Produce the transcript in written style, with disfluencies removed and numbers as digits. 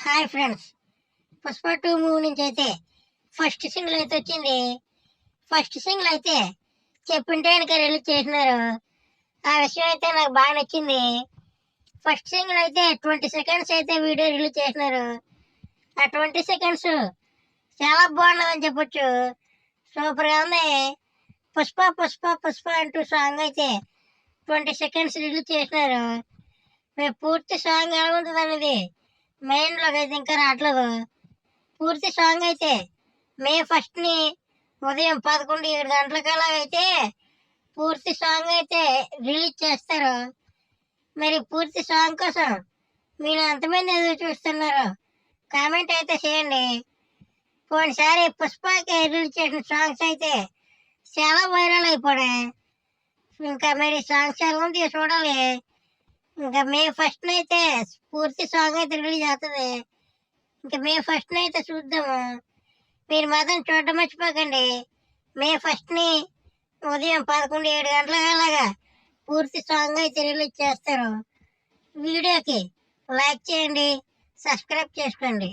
Hi friends, Pushpa 2 movie నుంచి అయితే first single అయితే వచ్చింది. ఫస్ట్ సింగిల్ అయితే చెప్పుంటే కనుక రిలీజ్ చేసినారు. ఆ విషయం అయితే నాకు బాగా నచ్చింది. ఫస్ట్ సింగిల్ అయితే 20 సెకండ్స్ అయితే వీడియో రిలీజ్ చేసినారు. ఆ 20 సెకండ్స్ చాలా బాగున్నదని చెప్పొచ్చు. సూపర్గా ఉంది. పుష్ప పుష్ప పుష్ప అంటూ సాంగ్ అయితే 20 సెకండ్స్ రిలీజ్ చేసినారు. మేము పూర్తి సాంగ్ ఎలా ఉంటుంది అనేది మైండ్లోకి అయితే ఇంకా రావట్లేదు. పూర్తి సాంగ్ అయితే మే 1 ఉదయం 11-7 గంటలకల్లా అయితే పూర్తి సాంగ్ అయితే రిలీజ్ చేస్తారు. మరి పూర్తి సాంగ్ కోసం మీరు ఎంతమంది ఎదురు చూస్తున్నారు కామెంట్ అయితే చేయండి. పోయినసారి పుష్పకి రిలీజ్ చేసిన సాంగ్స్ అయితే చాలా వైరల్ అయిపోయాయి. ఇంకా మరి సాంగ్స్ ఎలా ఉంది చూడాలి. ఇంకా మే 1 అయితే పూర్తి సాంగ్ అయితే రిలీజ్ అవుతుంది. ఇంకా మే 1 అయితే చూద్దాము. మీరు మాత్రం చూడడం మర్చిపోకండి. మే 1 ఉదయం 11-7 గంటలలాగా పూర్తి సాంగ్ అయితే రిలీజ్ చేస్తారు. వీడియోకి లైక్ చేయండి, సబ్స్క్రైబ్ చేసుకోండి.